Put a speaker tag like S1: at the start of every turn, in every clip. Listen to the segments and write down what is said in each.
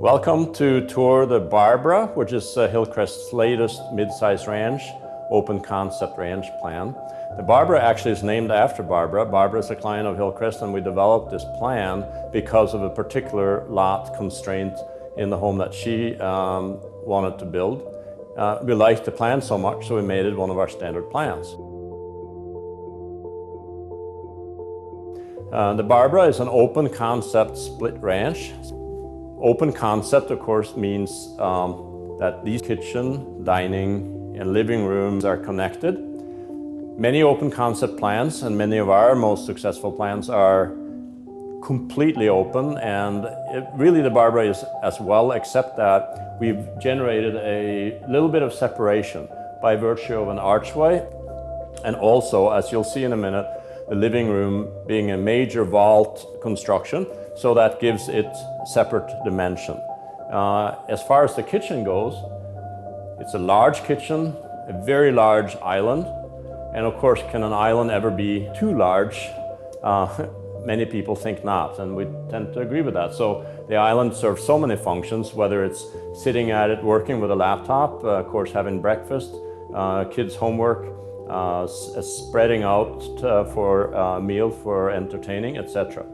S1: Welcome to tour the Barbara, which is Hillcrest's latest mid-size ranch, open concept ranch plan. The Barbara actually is named after Barbara. Barbara is a client of Hillcrest, and we developed this plan because of a particular lot constraint in the home that she wanted to build. We liked the plan so much, so we made it one of our standard plans. The Barbara is an open concept split ranch. Open concept, of course, means that these kitchen, dining, and living rooms are connected. Many open concept plans, and many of our most successful plans, are completely open, and really the Barbara is as well, except that we've generated a little bit of separation by virtue of an archway, and also, as you'll see in a minute, the living room being a major vault construction, so that gives it separate dimension. As far as the kitchen goes, it's a large kitchen, a very large island, and of course, can an island ever be too large? Many people think not, and we tend to agree with that. So the island serves so many functions, whether it's sitting at it, working with a laptop, of course having breakfast, kids' homework, spreading out for a meal for entertaining, etc.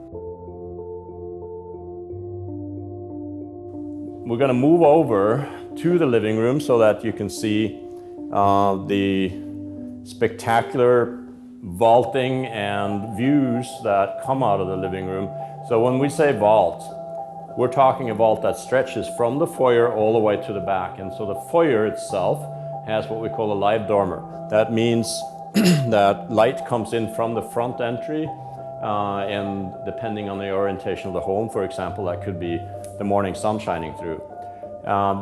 S1: We're going to move over to the living room so that you can see the spectacular vaulting and views that come out of the living room. So when we say vault, we're talking a vault that stretches from the foyer all the way to the back. And so the foyer itself has what we call a live dormer. That means that light comes in from the front entry, and depending on the orientation of the home, for example, that could be the morning sun shining through.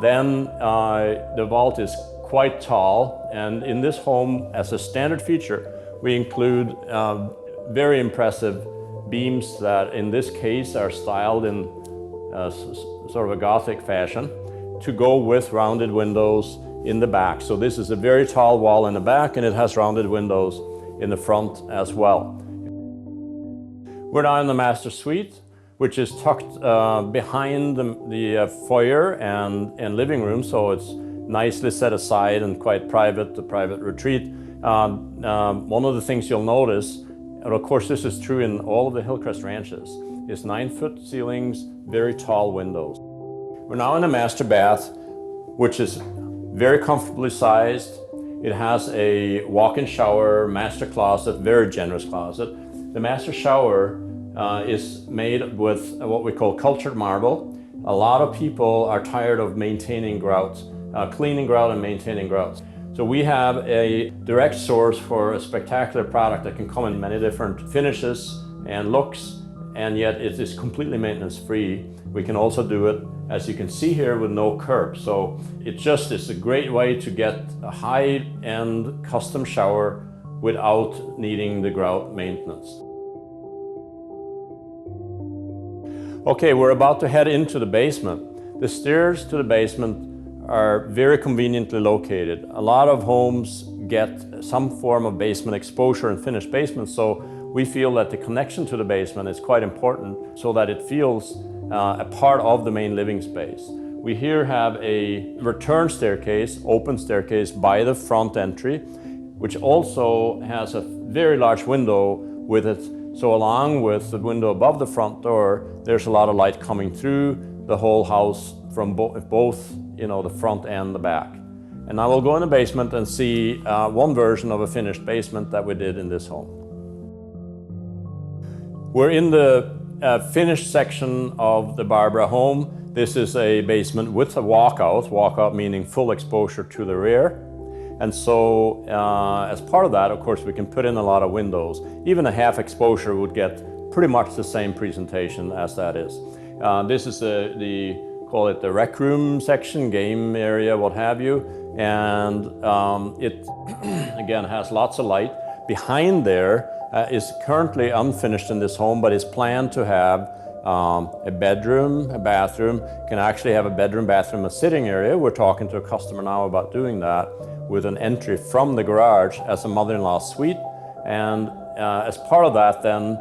S1: Then the vault is quite tall, and in this home, as a standard feature, we include very impressive beams that in this case are styled in sort of a Gothic fashion to go with rounded windows in the back. So this is a very tall wall in the back, and it has rounded windows in the front as well. We're now in the master suite, which is tucked behind the foyer and living room, so it's nicely set aside and quite private, a private retreat. One of the things you'll notice, and of course this is true in all of the Hillcrest ranches, is 9-foot ceilings, very tall windows. We're now in the master bath, which is very comfortably sized. It has a walk-in shower, master closet, very generous closet. The master shower is made with what we call cultured marble. A lot of people are tired of maintaining grouts, cleaning grout and maintaining grouts. So we have a direct source for a spectacular product that can come in many different finishes and looks, and yet it is completely maintenance free. We can also do it, as you can see here, with no curb. So it just is a great way to get a high-end custom shower without needing the grout maintenance. Okay, we're about to head into the basement. The stairs to the basement are very conveniently located. A lot of homes get some form of basement exposure and finished basement, so we feel that the connection to the basement is quite important so that it feels a part of the main living space. We here have a return staircase, open staircase by the front entry, which also has a very large window with it. So along with the window above the front door, there's a lot of light coming through the whole house from both the front and the back. And now we'll go in the basement and see one version of a finished basement that we did in this home. We're in the finished section of the Barbara home. This is a basement with a walkout meaning full exposure to the rear. And so as part of that, of course, we can put in a lot of windows. Even a half exposure would get pretty much the same presentation as that is. This is call it the rec room section, game area, what have you. And it, again, has lots of light. Behind there is currently unfinished in this home, but is planned to have a bedroom, a bathroom. Can actually have a bedroom, bathroom, a sitting area. We're talking to a customer now about doing that with an entry from the garage as a mother-in-law suite. And as part of that, then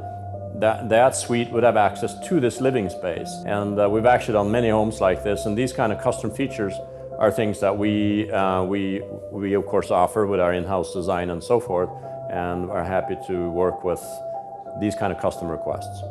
S1: that suite would have access to this living space. And we've actually done many homes like this, and these kind of custom features are things that we of course offer with our in-house design and so forth, and are happy to work with these kind of custom requests.